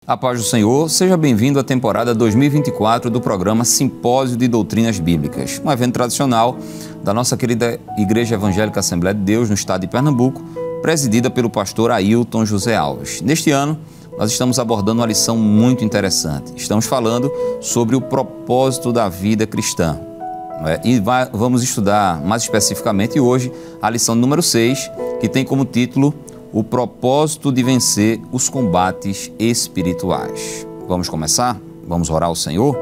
A paz do Senhor, seja bem-vindo à temporada 2024 do programa Simpósio de Doutrinas Bíblicas, um evento tradicional da nossa querida Igreja Evangélica Assembleia de Deus no estado de Pernambuco, presidida pelo pastor Ailton José Alves. Neste ano, nós estamos abordando uma lição muito interessante. Estamos falando sobre o propósito da vida cristã. E vamos estudar mais especificamente hoje a lição número 6, que tem como título o propósito de vencer os combates espirituais. Vamos começar? Vamos orar ao Senhor?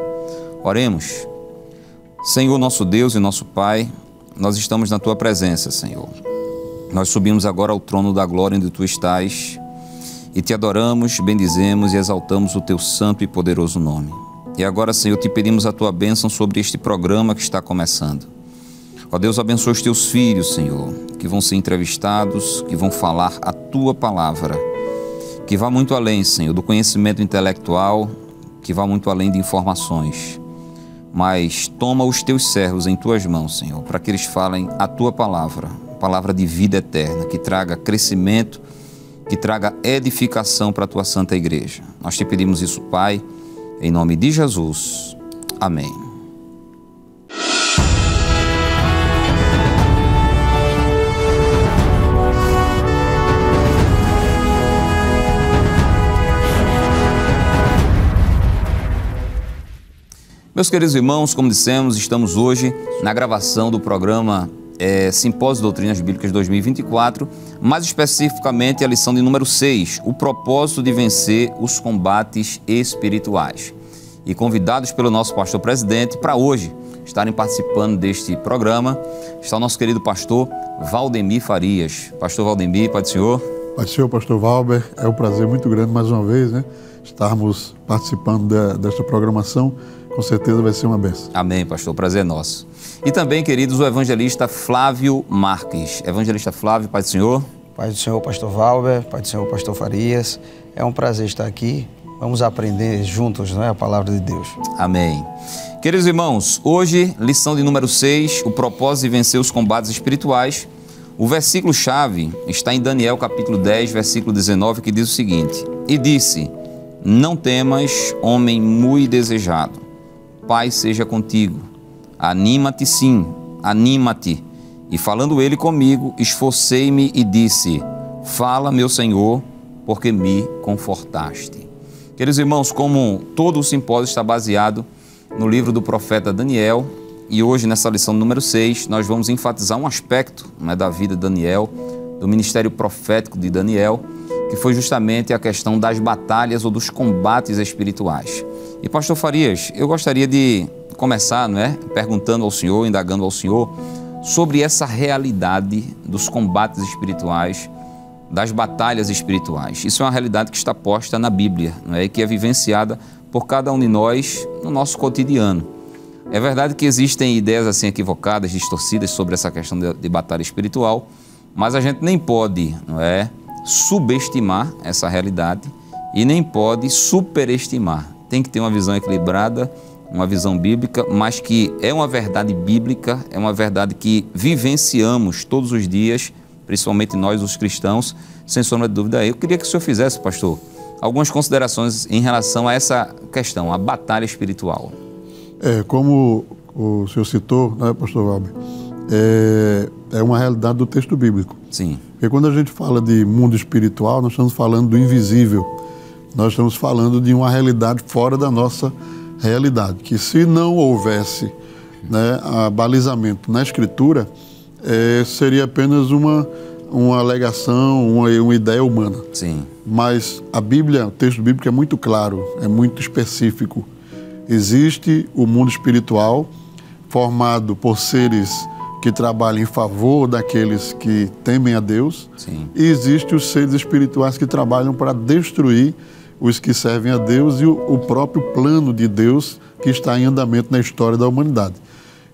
Oremos. Senhor, nosso Deus e nosso Pai, nós estamos na Tua presença, Senhor. Nós subimos agora ao trono da glória onde Tu estás e Te adoramos, bendizemos e exaltamos o Teu santo e poderoso nome. E agora, Senhor, Te pedimos a Tua bênção sobre este programa que está começando. Ó Deus, abençoa os Teus filhos, Senhor, que vão ser entrevistados, que vão falar a Tua palavra, que vá muito além, Senhor, do conhecimento intelectual, que vá muito além de informações. Mas toma os Teus servos em Tuas mãos, Senhor, para que eles falem a Tua palavra, palavra de vida eterna, que traga crescimento, que traga edificação para a Tua santa igreja. Nós Te pedimos isso, Pai, em nome de Jesus. Amém. Meus queridos irmãos, como dissemos, estamos hoje na gravação do programa Simpósio de Doutrinas Bíblicas 2024, mais especificamente a lição de número 6, o propósito de vencer os combates espirituais. E convidados pelo nosso pastor presidente para hoje estarem participando deste programa, está o nosso querido pastor Valdemir Farias. Pastor Valdemir, Pai do Senhor. Pai do Senhor, pastor Valber, é um prazer muito grande mais uma vez, estarmos participando desta programação. Com certeza vai ser uma bênção. Amém, pastor. Prazer é nosso. E também, queridos, o evangelista Flávio Marques. Evangelista Flávio, Pai do Senhor. Pai do Senhor, pastor Valber. Pai do Senhor, pastor Farias. É um prazer estar aqui. Vamos aprender juntos, a palavra de Deus. Amém. Queridos irmãos, hoje, lição de número 6, o propósito de vencer os combates espirituais. O versículo-chave está em Daniel, capítulo 10, versículo 19, que diz o seguinte: E disse, não temas, homem muito desejado. Pai seja contigo, anima-te sim, anima-te. E falando ele comigo, esforcei-me e disse, fala meu Senhor, porque me confortaste. Queridos irmãos, como todo o simpósio está baseado no livro do profeta Daniel, e hoje nessa lição número 6, nós vamos enfatizar um aspecto da vida de Daniel, do ministério profético de Daniel, que foi justamente a questão das batalhas ou dos combates espirituais. E pastor Farias, eu gostaria de começar, perguntando ao senhor, indagando ao senhor, sobre essa realidade dos combates espirituais, das batalhas espirituais. Isso é uma realidade que está posta na Bíblia, e que é vivenciada por cada um de nós no nosso cotidiano. É verdade que existem ideias assim equivocadas, distorcidas sobre essa questão de batalha espiritual, mas a gente nem pode, subestimar essa realidade e nem pode superestimar. Tem que ter uma visão equilibrada, uma visão bíblica, mas que é uma verdade bíblica, é uma verdade que vivenciamos todos os dias, principalmente nós, os cristãos, sem sombra de dúvida. Eu queria que o senhor fizesse, pastor, algumas considerações em relação a essa questão, a batalha espiritual. Como o senhor citou, pastor Valber, é uma realidade do texto bíblico. Sim. Porque quando a gente fala de mundo espiritual, nós estamos falando do invisível. Nós estamos falando de uma realidade fora da nossa realidade, que se não houvesse balizamento na Escritura, seria apenas uma alegação, uma ideia humana. Sim. Mas a Bíblia, o texto bíblico é muito claro, é muito específico. Existe o mundo espiritual formado por seres que trabalham em favor daqueles que temem a Deus. Sim. E existem os seres espirituais que trabalham para destruir os que servem a Deus e o próprio plano de Deus que está em andamento na história da humanidade.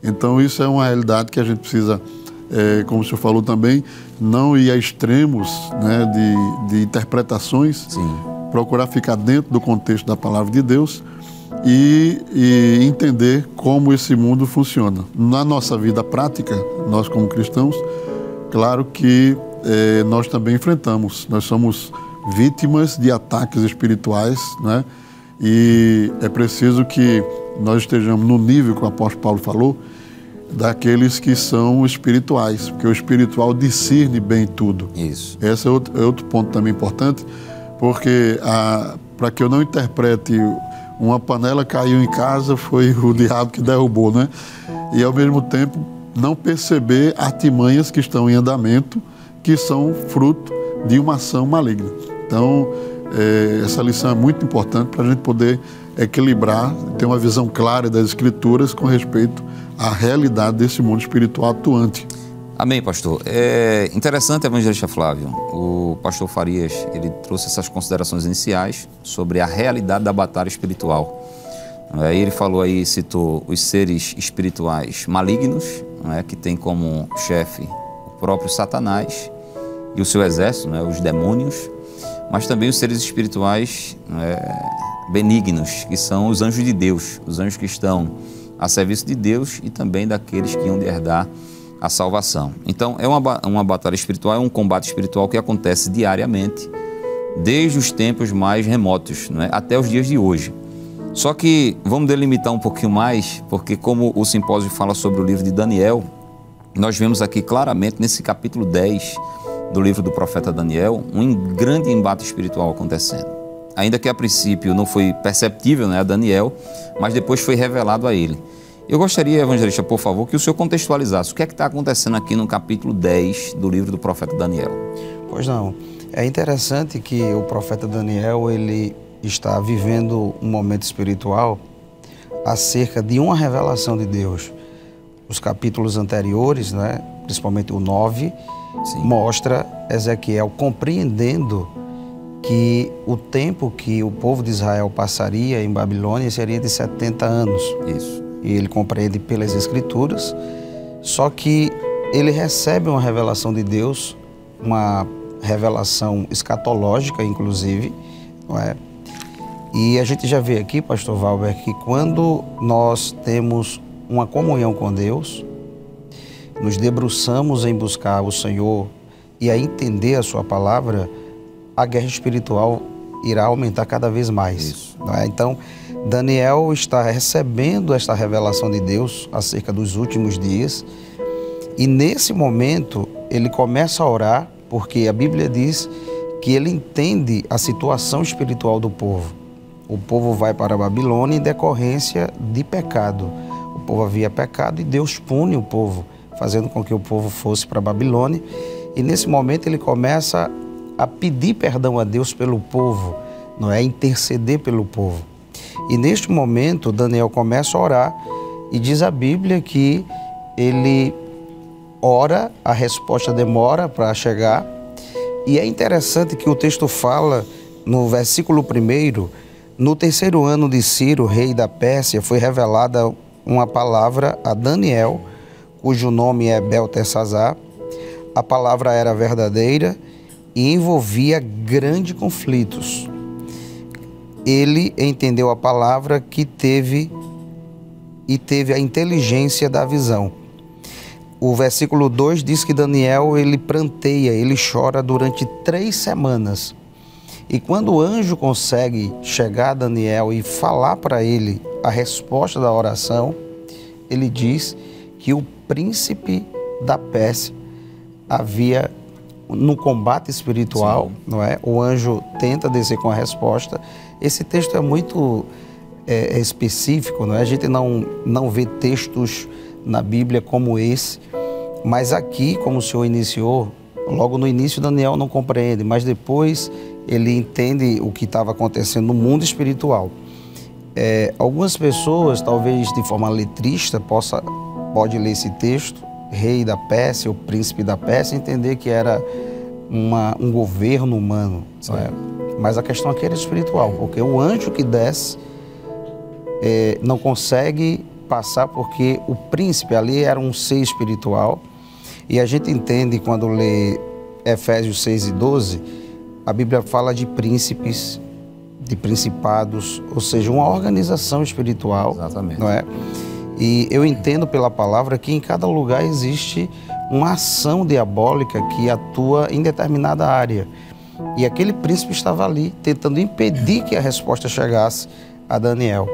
Então isso é uma realidade que a gente precisa, como o senhor falou também, não ir a extremos de interpretações. Sim. Procurar ficar dentro do contexto da palavra de Deus e entender como esse mundo funciona. Na nossa vida prática, nós como cristãos, claro que nós também enfrentamos, nós somos vítimas de ataques espirituais, né? E é preciso que nós estejamos no nível que o apóstolo Paulo falou, daqueles que são espirituais, porque o espiritual discerne bem tudo. Isso. Esse é outro ponto também importante, porque para que eu não interprete uma panela caiu em casa, foi o diabo que derrubou, né? E ao mesmo tempo não perceber artimanhas que estão em andamento, que são fruto de uma ação maligna. Então, essa lição é muito importante para a gente poder equilibrar, ter uma visão clara das Escrituras com respeito à realidade desse mundo espiritual atuante. Amém, pastor. É interessante, evangelista Flávio, o pastor Farias, ele trouxe essas considerações iniciais sobre a realidade da batalha espiritual. Aí ele falou aí, citou os seres espirituais malignos, que tem como chefe o próprio Satanás e o seu exército, os demônios, mas também os seres espirituais benignos, que são os anjos de Deus, os anjos que estão a serviço de Deus e também daqueles que iam de herdar a salvação. Então, é uma batalha espiritual, é um combate espiritual que acontece diariamente, desde os tempos mais remotos, até os dias de hoje. Só que vamos delimitar um pouquinho mais, porque como o simpósio fala sobre o livro de Daniel, nós vemos aqui claramente nesse capítulo 10 do livro do profeta Daniel, um grande embate espiritual acontecendo. Ainda que a princípio não foi perceptível a Daniel, mas depois foi revelado a ele. Eu gostaria, evangelista, por favor, que o senhor contextualizasse o que é que está acontecendo aqui no capítulo 10 do livro do profeta Daniel. Pois não. É interessante que o profeta Daniel, ele está vivendo um momento espiritual acerca de uma revelação de Deus. Os capítulos anteriores, principalmente o 9, sim, mostra Ezequiel compreendendo que o tempo que o povo de Israel passaria em Babilônia seria de 70 anos. Isso. E ele compreende pelas Escrituras, só que ele recebe uma revelação de Deus, uma revelação escatológica, inclusive, E a gente já vê aqui, pastor Valber, que quando nós temos uma comunhão com Deus, nos debruçamos em buscar o Senhor e a entender a sua palavra, a guerra espiritual irá aumentar cada vez mais. Então, Daniel está recebendo esta revelação de Deus acerca dos últimos dias e nesse momento ele começa a orar, porque a Bíblia diz que ele entende a situação espiritual do povo. O povo vai para a Babilônia em decorrência de pecado. O povo havia pecado e Deus pune o povo, fazendo com que o povo fosse para a Babilônia. E nesse momento ele começa a pedir perdão a Deus pelo povo, interceder pelo povo. E neste momento Daniel começa a orar e diz a Bíblia que ele ora, a resposta demora para chegar. E é interessante que o texto fala no versículo 1, no 3º ano de Ciro, rei da Pérsia, foi revelada uma palavra a Daniel, cujo nome é Beltesazar. A palavra era verdadeira e envolvia grandes conflitos. Ele entendeu a palavra que teve a inteligência da visão. O versículo 2 diz que Daniel, ele pranteia, ele chora durante 3 semanas. E quando o anjo consegue chegar a Daniel e falar para ele a resposta da oração, ele diz que o príncipe da Pérsia havia, no combate espiritual, o anjo tenta descer com a resposta. Esse texto é muito específico, A gente não vê textos na Bíblia como esse, mas aqui, como o senhor iniciou, logo no início Daniel não compreende, mas depois ele entende o que estava acontecendo no mundo espiritual. Algumas pessoas, talvez de forma letrista, pode ler esse texto, rei da Pérsia, o príncipe da Pérsia, entender que era um governo humano. Mas a questão aqui era espiritual, porque o anjo que desce não consegue passar, porque o príncipe ali era um ser espiritual. E a gente entende quando lê Efésios 6 e 12, a Bíblia fala de príncipes, de principados, ou seja, uma organização espiritual. Exatamente. E eu entendo pela palavra que em cada lugar existe uma ação diabólica que atua em determinada área. E aquele príncipe estava ali, tentando impedir que a resposta chegasse a Daniel.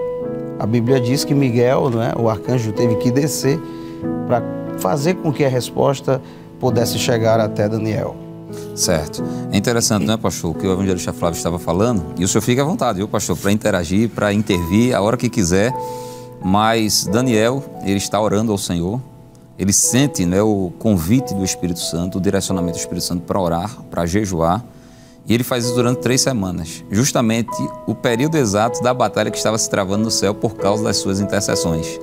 A Bíblia diz que Miguel, não é, o arcanjo, teve que descer para fazer com que a resposta pudesse chegar até Daniel. Certo. É interessante, não é, pastor, o que o evangelista Flávio estava falando, e o senhor fica à vontade, viu, pastor, para interagir, para intervir a hora que quiser, mas Daniel, ele está orando ao Senhor, ele sente, né, o convite do Espírito Santo, o direcionamento do Espírito Santo para orar, para jejuar, e ele faz isso durante 3 semanas, justamente o período exato da batalha que estava se travando no céu por causa das suas intercessões.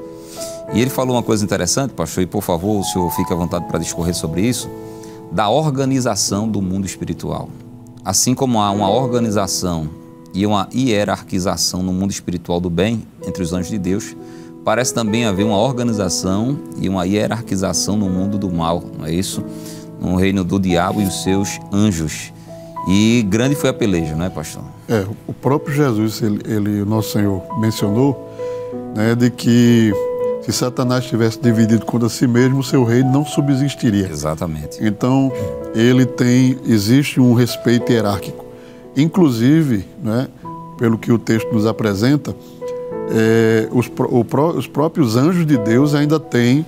E ele falou uma coisa interessante, pastor, e por favor, o senhor fique à vontade para discorrer sobre isso, da organização do mundo espiritual. Assim como há uma organização e uma hierarquização no mundo espiritual do bem entre os anjos de Deus, parece também haver uma organização e uma hierarquização no mundo do mal, não é isso? No reino do diabo e os seus anjos. E grande foi a peleja, não é, pastor? O próprio Jesus, o nosso Senhor, mencionou, né, de que se Satanás tivesse dividido contra si mesmo, o seu reino não subsistiria. Exatamente. Então, existe um respeito hierárquico. Inclusive, né, pelo que o texto nos apresenta, os próprios anjos de Deus ainda têm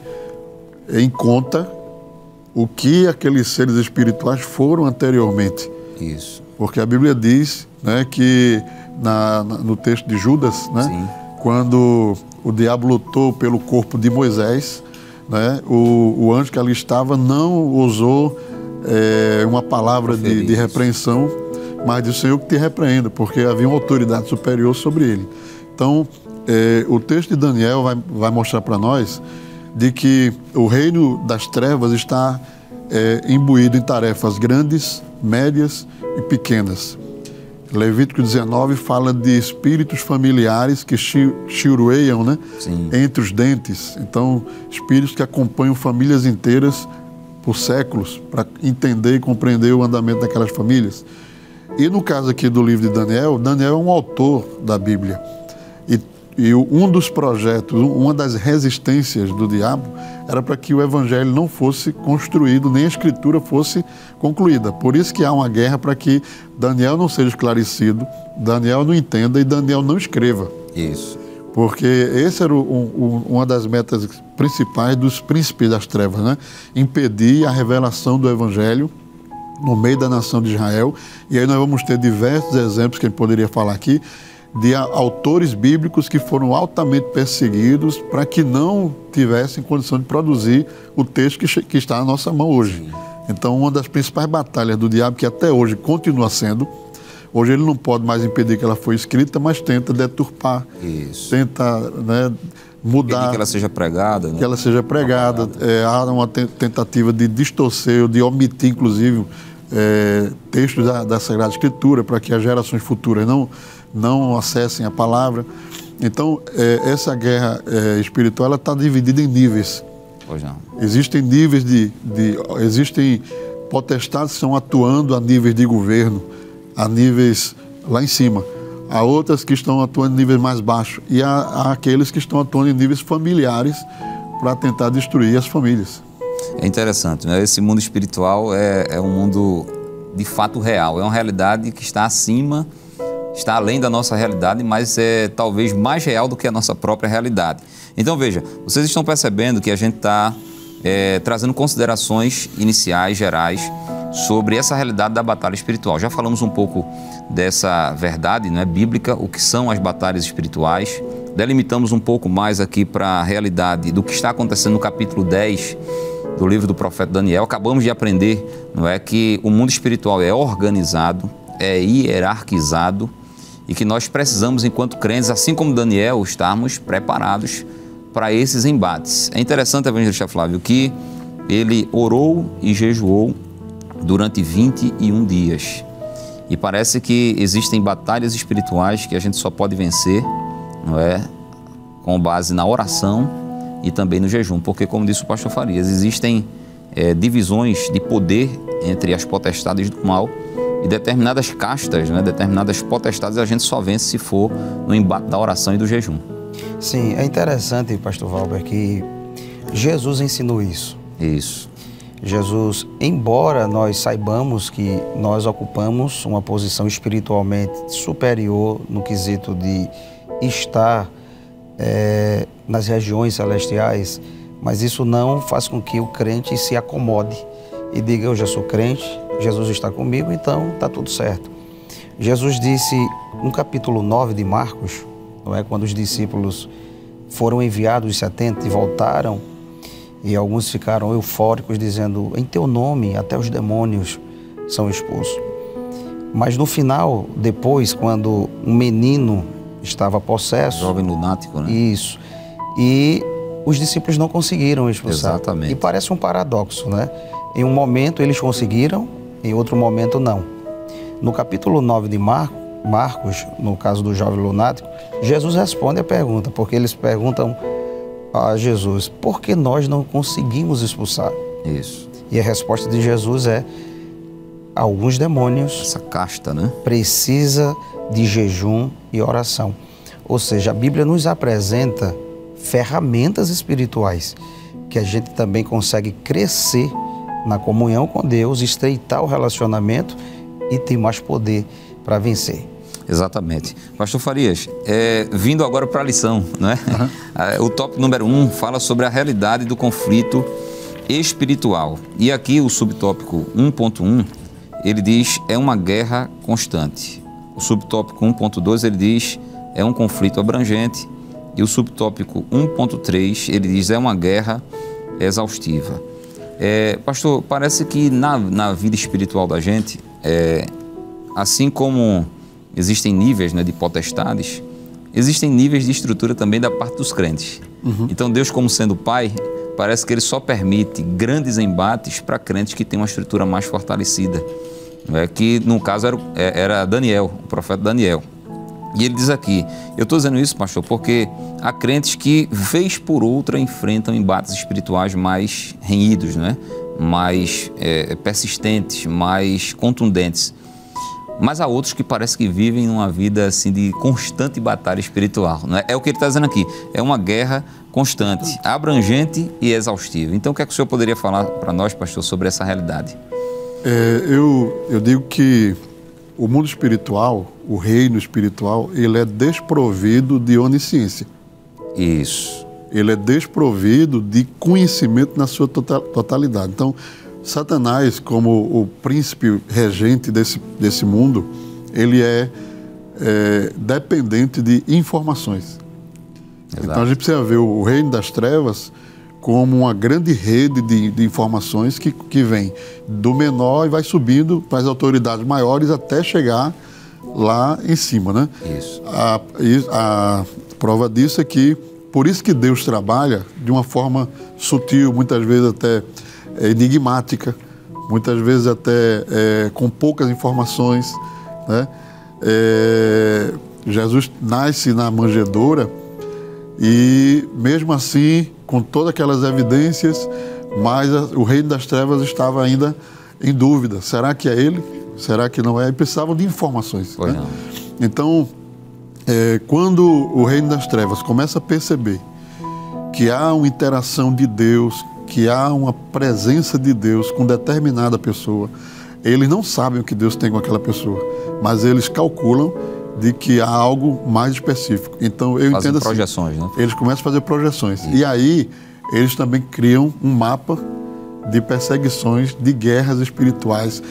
em conta o que aqueles seres espirituais foram anteriormente. Isso. Porque a Bíblia diz, né, que no texto de Judas, né, sim, quando o diabo lutou pelo corpo de Moisés, né, o anjo que ali estava não usou uma palavra de repreensão, mas disse: Senhor que te repreenda, porque havia uma autoridade superior sobre ele. Então, o texto de Daniel vai mostrar para nós de que o reino das trevas está imbuído em tarefas grandes, médias e pequenas. Levítico 19 fala de espíritos familiares que chirueiam, né, entre os dentes. Então, espíritos que acompanham famílias inteiras por séculos para entender e compreender o andamento daquelas famílias. E no caso aqui do livro de Daniel, Daniel é um autor da Bíblia. E um dos projetos, uma das resistências do diabo era para que o evangelho não fosse construído, nem a escritura fosse concluída. Por isso que há uma guerra para que Daniel não seja esclarecido, Daniel não entenda e Daniel não escreva. Isso. Porque esse era uma das metas principais dos príncipes das trevas, né? Impedir a revelação do evangelho no meio da nação de Israel. E aí nós vamos ter diversos exemplos que a gente poderia falar aqui, de autores bíblicos que foram altamente perseguidos para que não tivessem condição de produzir o texto que está na nossa mão hoje. Então, uma das principais batalhas do diabo, que até hoje continua sendo, hoje ele não pode mais impedir que ela foi escrita, mas tenta deturpar, tenta, né, mudar, impedir que ela seja pregada. Né? Que ela seja pregada. Há uma tentativa de distorcer, de omitir, inclusive, textos da Sagrada Escritura, para que as gerações futuras não acessem a palavra. Então, essa guerra espiritual está dividida em níveis. Pois não. Existem níveis existem potestades que estão atuando a níveis de governo, a níveis lá em cima. Há outras que estão atuando em níveis mais baixos. E há aqueles que estão atuando em níveis familiares para tentar destruir as famílias. É interessante, né? Esse mundo espiritual é um mundo de fato real. É uma realidade que está acima, está além da nossa realidade, mas é talvez mais real do que a nossa própria realidade. Então veja, vocês estão percebendo que a gente está trazendo considerações iniciais, gerais, sobre essa realidade da batalha espiritual. Já falamos um pouco dessa verdade, né, bíblica, o que são as batalhas espirituais. Delimitamos um pouco mais aqui para a realidade do que está acontecendo no capítulo 10 do livro do profeta Daniel. Acabamos de aprender, não é, que o mundo espiritual é organizado, é hierarquizado, e que nós precisamos, enquanto crentes, assim como Daniel, estarmos preparados para esses embates. É interessante, evangelista Flávio, que ele orou e jejuou durante 21 dias. E parece que existem batalhas espirituais que a gente só pode vencer, não é, com base na oração e também no jejum. Porque, como disse o pastor Farias, existem divisões de poder entre as potestades do mal, e determinadas castas, né, determinadas potestades a gente só vence se for no embate da oração e do jejum. Sim, é interessante, pastor Valber, que Jesus ensinou isso. Isso. Jesus, embora nós saibamos que nós ocupamos uma posição espiritualmente superior no quesito de estar nas regiões celestiais, mas isso não faz com que o crente se acomode e diga: eu já sou crente, Jesus está comigo, então está tudo certo. Jesus disse no capítulo 9 de Marcos, não é, quando os discípulos foram enviados, os 70, e voltaram, e alguns ficaram eufóricos, dizendo: em teu nome até os demônios são expulsos. Mas no final, depois, quando um menino estava possesso... Jovem lunático, né? Isso. E os discípulos não conseguiram expulsar. Exatamente. E parece um paradoxo, né? Em um momento eles conseguiram, em outro momento não. No capítulo 9 de Marcos, no caso do jovem lunático, Jesus responde a pergunta, porque eles perguntam a Jesus: por que nós não conseguimos expulsar? Isso. E a resposta de Jesus é: alguns demônios... Essa casta, né? Precisa de jejum e oração. Ou seja, a Bíblia nos apresenta ferramentas espirituais que a gente também consegue crescer na comunhão com Deus, estreitar o relacionamento e ter mais poder para vencer. Exatamente. Pastor Farias, vindo agora para a lição, não é? O tópico número 1 fala sobre a realidade do conflito espiritual. E aqui o subtópico 1.1, ele diz: é uma guerra constante. O subtópico 1.2, ele diz: é um conflito abrangente. E o subtópico 1.3, ele diz: é uma guerra exaustiva. Pastor, parece que na vida espiritual da gente, assim como existem níveis, né, de potestades, existem níveis de estrutura também da parte dos crentes. Então Deus, como sendo Pai, parece que Ele só permite grandes embates para crentes que têm uma estrutura mais fortalecida. Que no caso era Daniel, o profeta Daniel. E ele diz aqui, eu estou dizendo isso, pastor, porque há crentes que, vez por outra, enfrentam embates espirituais mais renhidos, né? Mais persistentes, mais contundentes. Mas há outros que parece que vivem uma vida assim de constante batalha espiritual, né? É o que ele está dizendo aqui, é uma guerra constante, abrangente e exaustiva. Então o que é que o senhor poderia falar para nós, pastor, sobre essa realidade? Eu digo que o mundo espiritual, o reino espiritual, ele é desprovido de onisciência. Isso. Ele é desprovido de conhecimento na sua totalidade. Então, Satanás, como o príncipe regente desse mundo, ele é dependente de informações. Exato. Então, a gente precisa ver o reino das trevas como uma grande rede de informações que vem do menor e vai subindo para as autoridades maiores até chegar lá em cima, né? Isso. A prova disso é que, por isso que Deus trabalha de uma forma sutil, muitas vezes até enigmática, muitas vezes até com poucas informações, né? Jesus nasce na manjedoura e, mesmo assim, com todas aquelas evidências, mas o reino das trevas estava ainda em dúvida. Será que é ele? Será que não é? E precisavam de informações. Né? Então, quando o reino das trevas começa a perceber que há uma interação de Deus, que há uma presença de Deus com determinada pessoa, eles não sabem o que Deus tem com aquela pessoa, mas eles calculam de que há algo mais específico. Então, eu entendo assim, projeções, né? Eles começam a fazer projeções. E aí, eles também criam um mapa de perseguições, de guerras espirituais.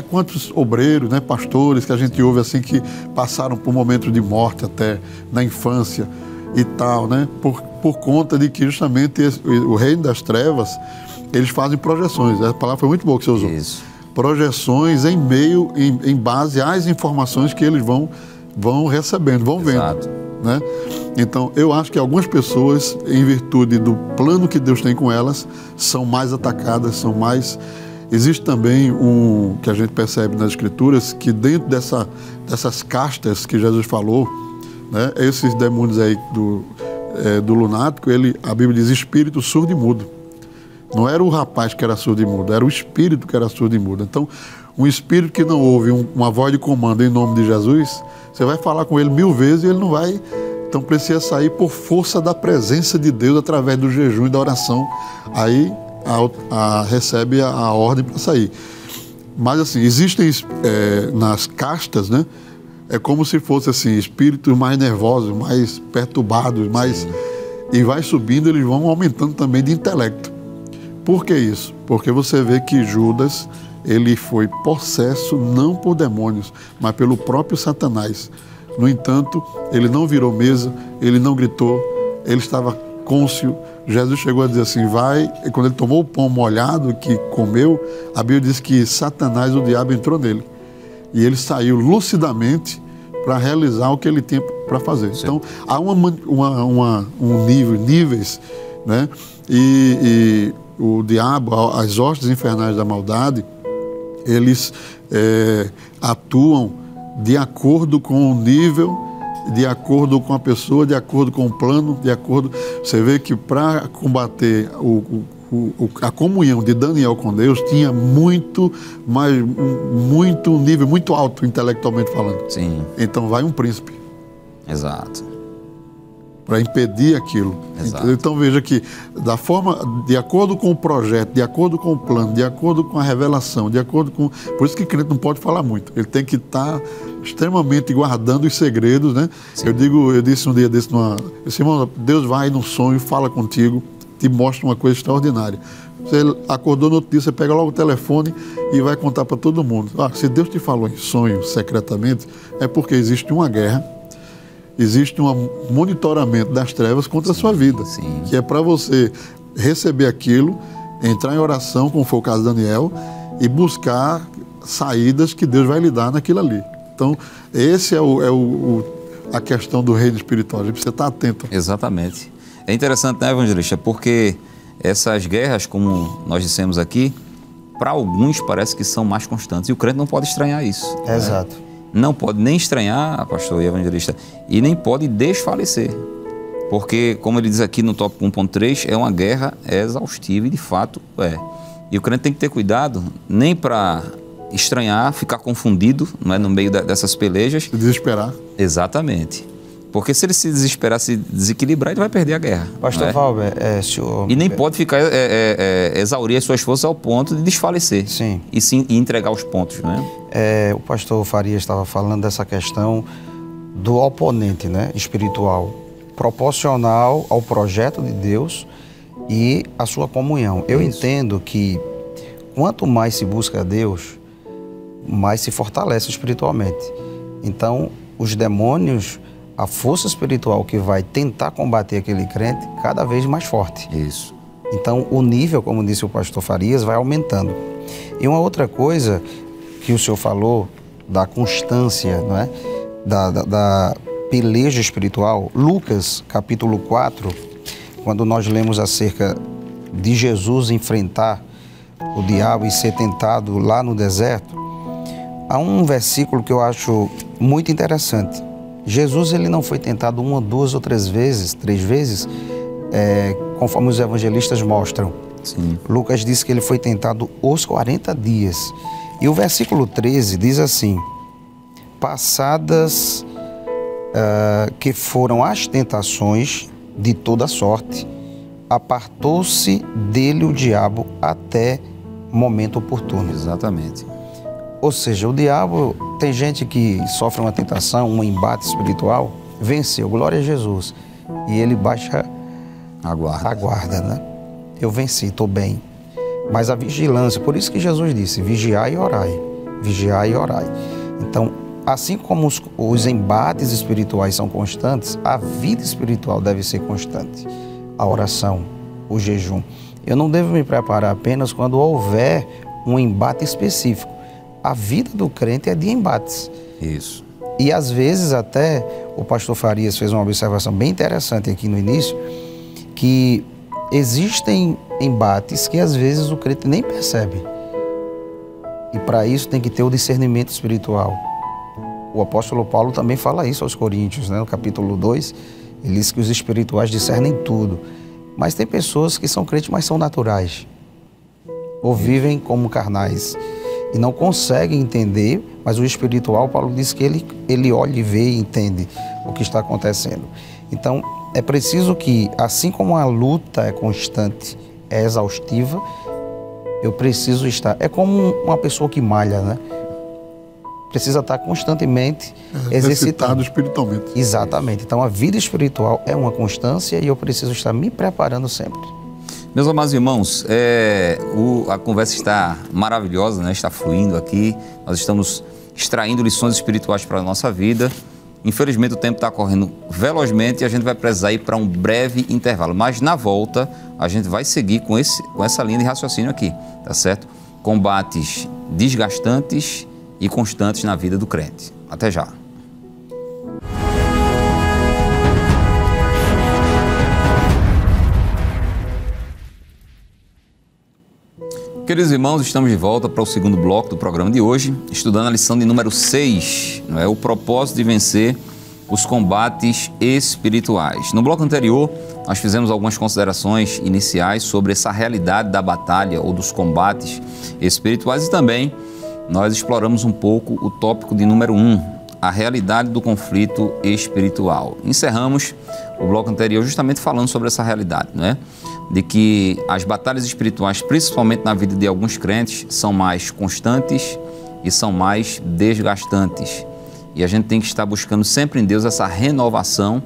Quantos obreiros, né, pastores que a gente ouve assim, que passaram por momentos de morte até na infância e tal, né? Por conta de que justamente o reino das trevas, eles fazem projeções. A palavra foi muito boa que você usou. Isso. Projeções em base às informações que eles vão recebendo, vão vendo. Exato. Né? Então, eu acho que algumas pessoas, em virtude do plano que Deus tem com elas, são mais atacadas, são mais... Existe também que a gente percebe nas Escrituras, que dentro dessas castas que Jesus falou, né, esses demônios aí do lunático, a Bíblia diz espírito surdo e mudo. Não era o rapaz que era surdo e mudo, era o espírito que era surdo e mudo. Então, um espírito que não ouve uma voz de comando em nome de Jesus, você vai falar com ele 1000 vezes e ele não vai. Então precisa sair por força da presença de Deus através do jejum e da oração. Aí recebe a ordem para sair. Mas assim, existem nas castas, né? É como se fosse assim, espíritos mais nervosos, mais perturbados, mais... E vai subindo, eles vão aumentando também de intelecto. Por que isso? Porque você vê que Judas, ele foi possesso não por demônios, mas pelo próprio Satanás. No entanto, ele não virou mesa, ele não gritou, ele estava cônscio. Jesus chegou a dizer assim, vai, e quando ele tomou o pão molhado que comeu, a Bíblia diz que Satanás, o diabo, entrou nele. E ele saiu lucidamente para realizar o que ele tinha para fazer. Sim. Então, há níveis, né? E o diabo, as hostes infernais da maldade, eles atuam de acordo com o nível, de acordo com a pessoa, de acordo com o plano, de acordo... Você vê que para combater a comunhão de Daniel com Deus tinha muito nível muito alto intelectualmente falando. Sim. Então vai um príncipe. Exato. Para impedir aquilo. Exato. Então veja que da forma, de acordo com o projeto, de acordo com o plano, de acordo com a revelação, de acordo com... Por isso que crente não pode falar muito. Ele tem que estar extremamente guardando os segredos, né? Sim. Eu disse um dia desse, irmão, Deus vai no sonho, fala contigo, te mostra uma coisa extraordinária. Você acordou no outro dia, você pega logo o telefone e vai contar para todo mundo. Se Deus te falou em sonho secretamente, é porque existe uma guerra, existe um monitoramento das trevas contra a sua vida. Sim. Que é para você receber aquilo, entrar em oração, como foi o caso de Daniel, e buscar saídas que Deus vai lhe dar naquilo ali. Então, esse é a questão do reino espiritual. A gente precisa estar atento. Exatamente. É interessante, né, evangelista? Porque essas guerras, como nós dissemos aqui, para alguns parece que são mais constantes. E o crente não pode estranhar isso. Exato. Não pode nem estranhar, pastor e evangelista, e nem pode desfalecer. Porque, como ele diz aqui no tópico 1.3, é uma guerra exaustiva e de fato é. E o crente tem que ter cuidado, nem para estranhar, ficar confundido, não é, no meio dessas pelejas. Se desesperar. Exatamente. Porque se ele se desesperar, se desequilibrar, ele vai perder a guerra. Pastor Valber, senhor... E nem pode ficar exaurir as suas forças ao ponto de desfalecer. Sim. E entregar os pontos, né? O pastor Farias estava falando dessa questão do oponente, né, espiritual, proporcional ao projeto de Deus e à sua comunhão. Eu entendo que quanto mais se busca a Deus, mais se fortalece espiritualmente. Então, os demônios... A força espiritual que vai tentar combater aquele crente cada vez mais forte. Isso. Então, o nível, como disse o pastor Farias, vai aumentando. E uma outra coisa que o senhor falou, da constância, não é? da peleja espiritual, Lucas, capítulo 4, quando nós lemos acerca de Jesus enfrentar o diabo e ser tentado lá no deserto, há um versículo que eu acho muito interessante. Jesus, ele não foi tentado uma, duas ou três vezes, conforme os evangelistas mostram. Sim. Lucas diz que ele foi tentado os 40 dias. E o versículo 13 diz assim: passadas que foram as tentações de toda sorte, apartou-se dele o diabo até momento oportuno. Exatamente. Ou seja, o diabo, tem gente que sofre uma tentação, um embate espiritual, venceu, glória a Jesus. E ele baixa a guarda, né? Eu venci, estou bem. Mas a vigilância, por isso que Jesus disse, vigiai e orai. Vigiai e orai. Então, assim como os embates espirituais são constantes, a vida espiritual deve ser constante. A oração, o jejum. Eu não devo me preparar apenas quando houver um embate específico. A vida do crente é de embates. Isso. E às vezes até o pastor Farias fez uma observação bem interessante aqui no início, que existem embates que às vezes o crente nem percebe. E para isso tem que ter o discernimento espiritual. O apóstolo Paulo também fala isso aos Coríntios, né? No capítulo 2, ele diz que os espirituais discernem tudo. Mas tem pessoas que são crentes, mas são naturais. Ou vivem como carnais. E não conseguem entender, mas o espiritual, Paulo diz que ele olha e vê e entende o que está acontecendo. Então, é preciso que, assim como a luta é constante é exaustiva, eu preciso estar... É como uma pessoa que malha, né? Precisa estar constantemente exercitando espiritualmente. Exatamente. Então, a vida espiritual é uma constância e eu preciso estar me preparando sempre. Meus amados irmãos, a conversa está maravilhosa, né? Está fluindo aqui. Nós estamos extraindo lições espirituais para a nossa vida. Infelizmente, o tempo está correndo velozmente e a gente vai precisar ir para um breve intervalo. Mas, na volta, a gente vai seguir com essa linha de raciocínio aqui, tá certo? Combates desgastantes e constantes na vida do crente. Até já. Queridos irmãos, estamos de volta para o segundo bloco do programa de hoje, estudando a lição de número 6, o propósito de vencer os combates espirituais. No bloco anterior, nós fizemos algumas considerações iniciais sobre essa realidade da batalha ou dos combates espirituais e também nós exploramos um pouco o tópico de número 1, a realidade do conflito espiritual. Encerramos o bloco anterior justamente falando sobre essa realidade, de que as batalhas espirituais, principalmente na vida de alguns crentes, são mais constantes e são mais desgastantes. E a gente tem que estar buscando sempre em Deus essa renovação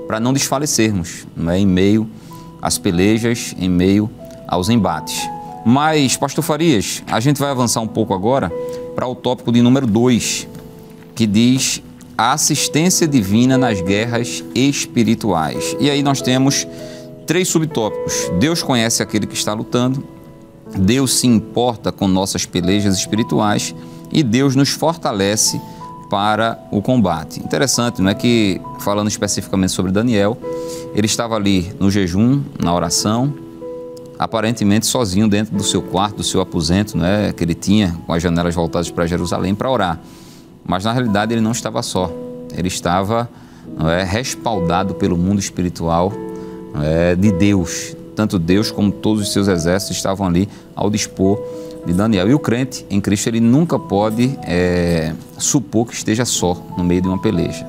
para não desfalecermos, em meio às pelejas, em meio aos embates. Mas, pastor Farias, a gente vai avançar um pouco agora para o tópico de número 2, que diz a assistência divina nas guerras espirituais. E aí nós temos 3 subtópicos. Deus conhece aquele que está lutando, Deus se importa com nossas pelejas espirituais e Deus nos fortalece para o combate. Interessante, que falando especificamente sobre Daniel, ele estava ali no jejum, na oração, aparentemente sozinho dentro do seu quarto, do seu aposento, que ele tinha com as janelas voltadas para Jerusalém para orar. Mas na realidade ele não estava só, ele estava respaldado pelo mundo espiritual de Deus. Tanto Deus como todos os seus exércitos estavam ali ao dispor de Daniel. E o crente em Cristo, ele nunca pode supor que esteja só no meio de uma peleja.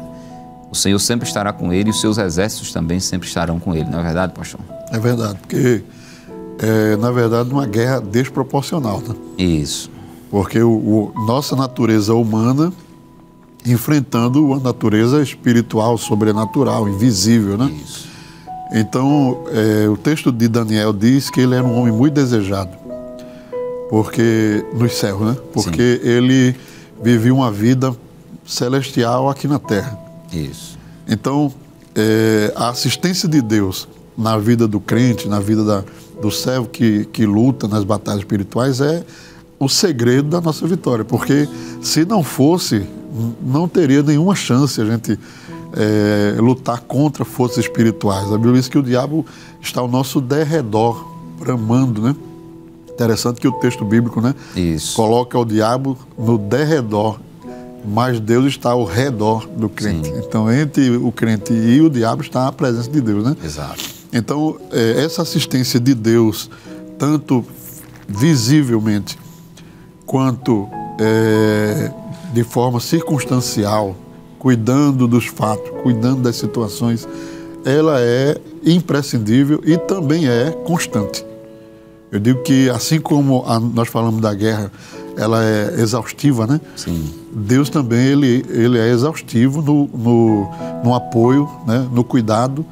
O Senhor sempre estará com ele e os seus exércitos também sempre estarão com ele. Não é verdade, pastor? É verdade, porque na verdade uma guerra desproporcional. Isso. Porque nossa natureza humana enfrentando uma natureza espiritual, sobrenatural, invisível, Isso. Então, o texto de Daniel diz que ele era um homem muito desejado, porque nos céus, Porque Sim. ele vivia uma vida celestial aqui na terra. Isso. Então, a assistência de Deus na vida do crente, na vida do servo que luta nas batalhas espirituais é o segredo da nossa vitória, porque se não fosse, não teria nenhuma chance a gente lutar contra forças espirituais. A Bíblia diz que o diabo está ao nosso derredor, bramando, Interessante que o texto bíblico, Isso. coloca o diabo no derredor, mas Deus está ao redor do crente. Sim. Então, entre o crente e o diabo está a presença de Deus, Exato. Então, essa assistência de Deus, tanto visivelmente quanto de forma circunstancial, cuidando dos fatos, cuidando das situações, ela é imprescindível e também é constante. Eu digo que, assim como nós falamos da guerra, ela é exaustiva, Sim. Deus também ele é exaustivo no apoio, no cuidado.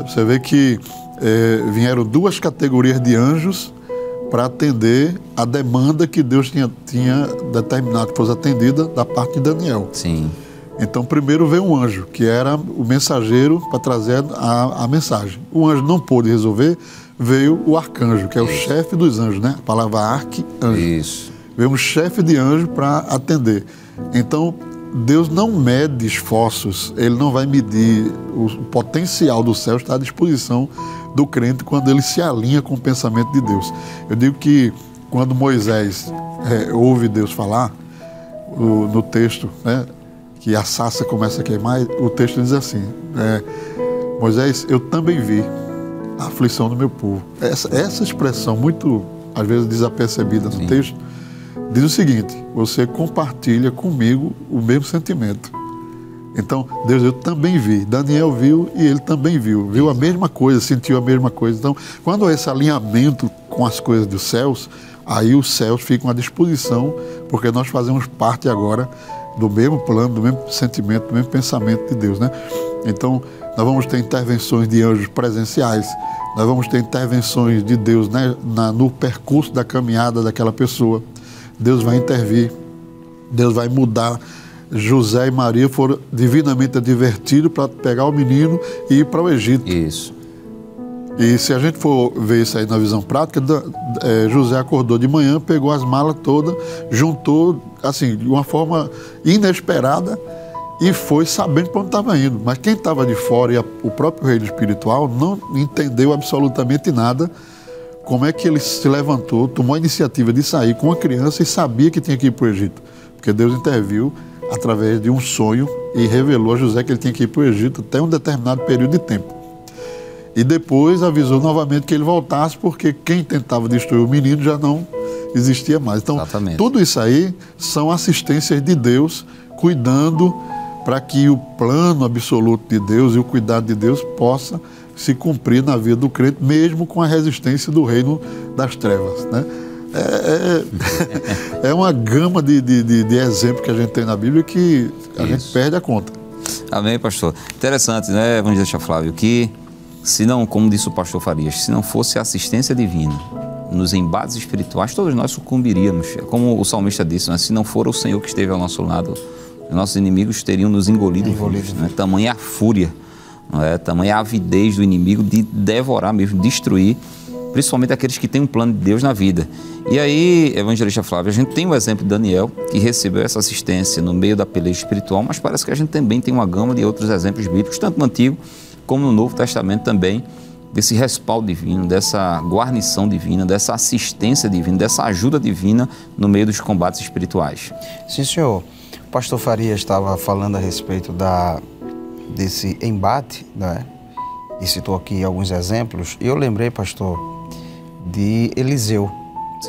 Você vê que vieram 2 categorias de anjos para atender a demanda que Deus tinha determinado que fosse atendida da parte de Daniel. Sim. Então, primeiro veio um anjo, que era o mensageiro para trazer a mensagem. O anjo não pôde resolver, veio o arcanjo, que é o chefe dos anjos, A palavra arcanjo. Isso. Veio um chefe de anjo para atender. Então, Deus não mede esforços, Ele não vai medir. O potencial do céu está à disposição do crente quando ele se alinha com o pensamento de Deus. Eu digo que quando Moisés ouve Deus falar, no texto, que a sarça começa a queimar, o texto diz assim, Moisés, eu também vi a aflição do meu povo. Essa expressão, muito, às vezes, desapercebida no texto, diz o seguinte: você compartilha comigo o mesmo sentimento. Então, Deus, eu também vi. Daniel viu e ele também viu a mesma coisa, sentiu a mesma coisa. Então, quando há esse alinhamento com as coisas dos céus, aí os céus ficam à disposição, porque nós fazemos parte agora do mesmo plano, do mesmo sentimento, do mesmo pensamento de Deus, né? Então, nós vamos ter intervenções de anjos presenciais, nós vamos ter intervenções de Deus, né, no percurso da caminhada daquela pessoa. Deus vai intervir, Deus vai mudar. José e Maria foram divinamente advertidos para pegar o menino e ir para o Egito. Isso. E se a gente for ver isso aí na visão prática, José acordou de manhã, pegou as malas todas, juntou, assim, de uma forma inesperada e foi sabendo para onde estava indo. Mas quem estava de fora e o próprio reino espiritual não entendeu absolutamente nada. Como é que ele se levantou, tomou a iniciativa de sair com a criança e sabia que tinha que ir para o Egito? Porque Deus interviu através de um sonho e revelou a José que ele tinha que ir para o Egito até um determinado período de tempo. E depois avisou novamente que ele voltasse, porque quem tentava destruir o menino já não existia mais. Então, exatamente, tudo isso aí são assistências de Deus, cuidando para que o plano absoluto de Deus e o cuidado de Deus possa se cumprir na vida do crente, mesmo com a resistência do reino das trevas, né? É uma gama de exemplos que a gente tem na Bíblia que a gente perde a conta. Amém, pastor. Interessante, né, evangelista Flávio, que se não, como disse o pastor Farias, se não fosse a assistência divina nos embates espirituais, todos nós sucumbiríamos. Como o salmista disse, né, se não for o Senhor que esteve ao nosso lado, nossos inimigos teriam nos engolido vivos, né? Tamanha a fúria, não é? Tamanha a avidez do inimigo de devorar mesmo, destruir, principalmente aqueles que têm um plano de Deus na vida. E aí, evangelista Flávio, a gente tem o exemplo de Daniel, que recebeu essa assistência no meio da peleja espiritual, mas parece que a gente também tem uma gama de outros exemplos bíblicos, tanto no Antigo como no Novo Testamento também, desse respaldo divino, dessa guarnição divina, dessa assistência divina, dessa ajuda divina no meio dos combates espirituais. Sim, senhor. O pastor Farias estava falando a respeito desse embate, né? E citou aqui alguns exemplos. E eu lembrei, pastor, de Eliseu,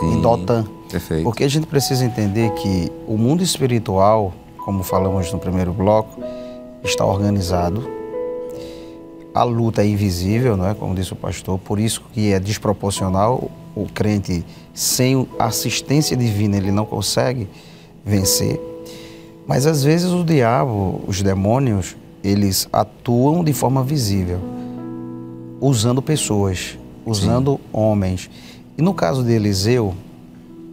em Dotã. Perfeito. Porque a gente precisa entender que o mundo espiritual, como falamos no primeiro bloco, está organizado. A luta é invisível, não é? Como disse o pastor, por isso que é desproporcional. O crente, sem assistência divina, ele não consegue vencer. Mas às vezes o diabo, os demônios, eles atuam de forma visível, usando pessoas, usando homens. E no caso de Eliseu,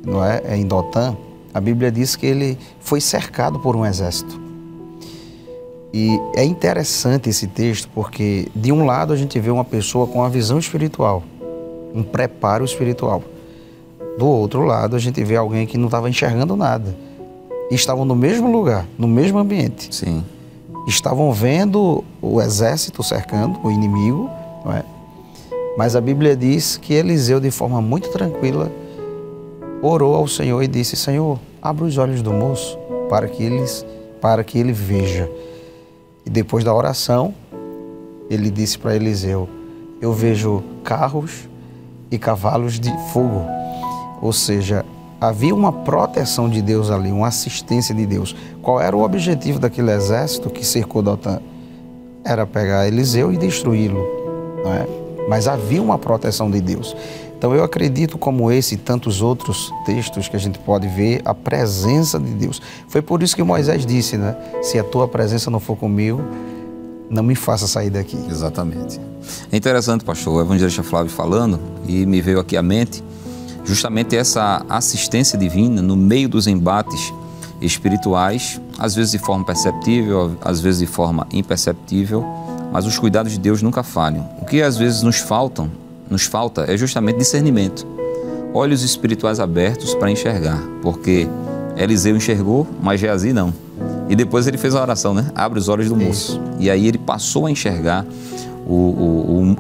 não é? Em Dotã, a Bíblia diz que ele foi cercado por um exército. E é interessante esse texto porque, de um lado, a gente vê uma pessoa com uma visão espiritual, um preparo espiritual. Do outro lado, a gente vê alguém que não estava enxergando nada. E estavam no mesmo lugar, no mesmo ambiente. Sim. Estavam vendo o exército cercando o inimigo, não é? Mas a Bíblia diz que Eliseu, de forma muito tranquila, orou ao Senhor e disse: Senhor, abra os olhos do moço para que ele veja. E depois da oração, ele disse para Eliseu: eu vejo carros e cavalos de fogo. Ou seja, havia uma proteção de Deus ali, uma assistência de Deus. Qual era o objetivo daquele exército que cercou Dotã? Era pegar Eliseu e destruí-lo, não é? Mas havia uma proteção de Deus. Então eu acredito, como esse e tantos outros textos que a gente pode ver, a presença de Deus. Foi por isso que Moisés disse, né? Se a tua presença não for comigo, não me faça sair daqui. Exatamente. É interessante, pastor, o evangelista Flávio falando, e me veio aqui à mente justamente essa assistência divina no meio dos embates espirituais, às vezes de forma perceptível, às vezes de forma imperceptível, mas os cuidados de Deus nunca falham. O que às vezes nos falta é justamente discernimento, olhos espirituais abertos para enxergar, porque Eliseu enxergou, mas Geazi não. E depois ele fez a oração, né? Abre os olhos do moço. E aí ele passou a enxergar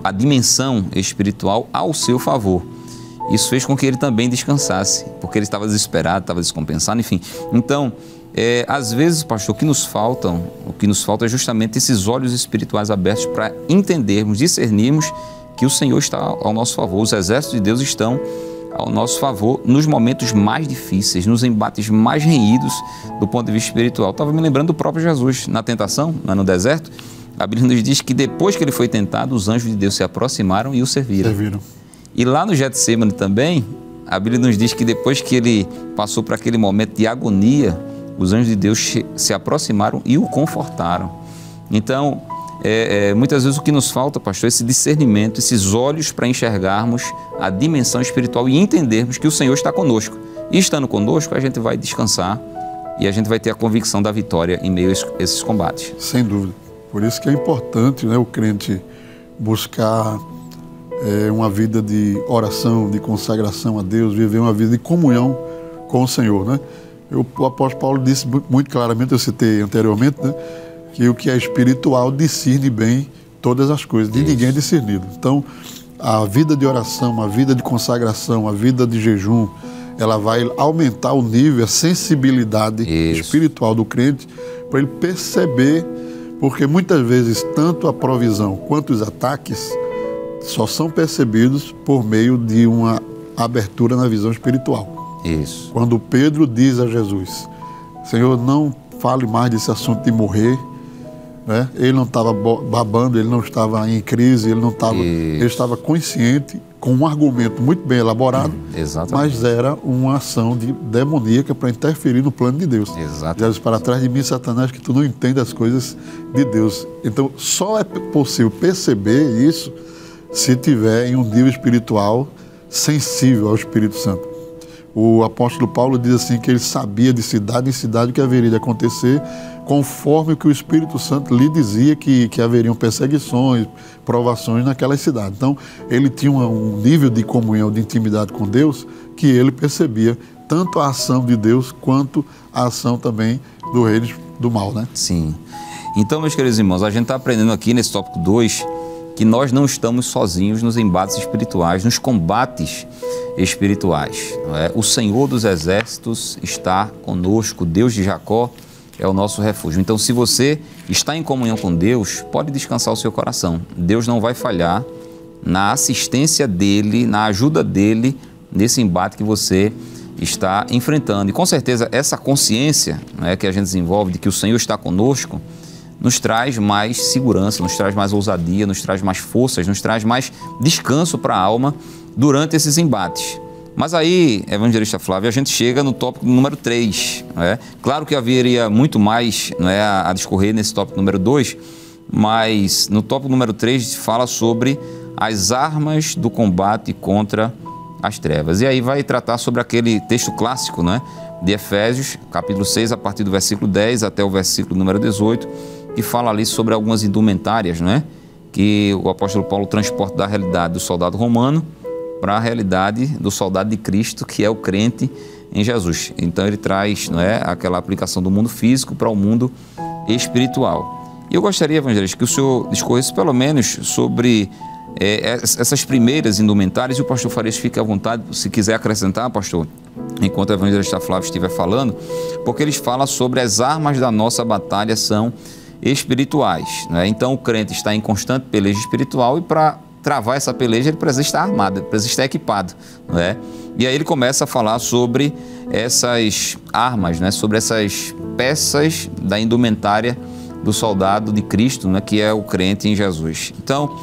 a dimensão espiritual ao seu favor. Isso fez com que ele também descansasse, porque ele estava desesperado, estava descompensado, enfim. Então, às vezes, pastor, o que nos falta é justamente esses olhos espirituais abertos para entendermos, discernirmos que o Senhor está ao nosso favor. Os exércitos de Deus estão ao nosso favor nos momentos mais difíceis, nos embates mais renhidos do ponto de vista espiritual. Estava me lembrando do próprio Jesus na tentação, lá no deserto. A Bíblia nos diz que depois que ele foi tentado, os anjos de Deus se aproximaram e o serviram. E lá no Getsemane também, a Bíblia nos diz que depois que ele passou por aquele momento de agonia, os anjos de Deus se aproximaram e o confortaram. Então, muitas vezes o que nos falta, pastor, é esse discernimento, esses olhos para enxergarmos a dimensão espiritual e entendermos que o Senhor está conosco. E estando conosco, a gente vai descansar e a gente vai ter a convicção da vitória em meio a esses combates. Sem dúvida. Por isso que é importante, né, o crente buscar uma vida de oração, de consagração a Deus, viver uma vida de comunhão com o Senhor, né? O apóstolo Paulo disse muito claramente, eu citei anteriormente, né, que o que é espiritual discerne bem todas as coisas, de ninguém é discernido. Então, a vida de oração, a vida de consagração, a vida de jejum, ela vai aumentar o nível, a sensibilidade espiritual do crente, para ele perceber, porque muitas vezes tanto a provisão quanto os ataques só são percebidos por meio de uma abertura na visão espiritual. Isso. Quando Pedro diz a Jesus, Senhor, não fale mais desse assunto de morrer, né? Ele não estava babando, ele não estava em crise, ele estava consciente, com um argumento muito bem elaborado, mas era uma ação demoníaca para interferir no plano de Deus. Jesus, para trás de mim, Satanás, que tu não entende as coisas de Deus. Então, só é possível perceber isso se tiver em um nível espiritual sensível ao Espírito Santo. O apóstolo Paulo diz assim que ele sabia de cidade em cidade o que haveria de acontecer, conforme o que o Espírito Santo lhe dizia que haveriam perseguições, provações naquela cidade. Então, ele tinha um nível de comunhão, de intimidade com Deus, que ele percebia tanto a ação de Deus quanto a ação também do reino do mal, né? Sim. Então, meus queridos irmãos, a gente está aprendendo aqui nesse tópico 2 que nós não estamos sozinhos nos embates espirituais, nos combates espirituais. Não é? O Senhor dos Exércitos está conosco, Deus de Jacó é o nosso refúgio. Então, se você está em comunhão com Deus, pode descansar o seu coração. Deus não vai falhar na assistência dEle, na ajuda dEle, nesse embate que você está enfrentando. E com certeza essa consciência, não é, que a gente desenvolve de que o Senhor está conosco, nos traz mais segurança, nos traz mais ousadia, nos traz mais forças, nos traz mais descanso para a alma durante esses embates. Mas aí, evangelista Flávio, a gente chega no tópico número 3. Não é? Claro que haveria muito mais, não é, a discorrer nesse tópico número 2, mas no tópico número 3 fala sobre as armas do combate contra as trevas. E aí vai tratar sobre aquele texto clássico, não é, de Efésios, capítulo 6, a partir do versículo 10 até o versículo número 18, que fala ali sobre algumas indumentárias, não é? Que o apóstolo Paulo transporta da realidade do soldado romano para a realidade do soldado de Cristo, que é o crente em Jesus. Então ele traz, não é, aquela aplicação do mundo físico para o mundo espiritual. E eu gostaria, evangelista, que o senhor discorresse pelo menos sobre essas primeiras indumentárias, e o pastor Farias fique à vontade, se quiser acrescentar, pastor, enquanto o evangelista Flávio estiver falando, porque eles falam sobre as armas da nossa batalha são espirituais, né? Então o crente está em constante peleja espiritual e para travar essa peleja ele precisa estar armado, ele precisa estar equipado, né? E aí ele começa a falar sobre essas armas, né? Sobre essas peças da indumentária do soldado de Cristo, né? Que é o crente em Jesus. Então,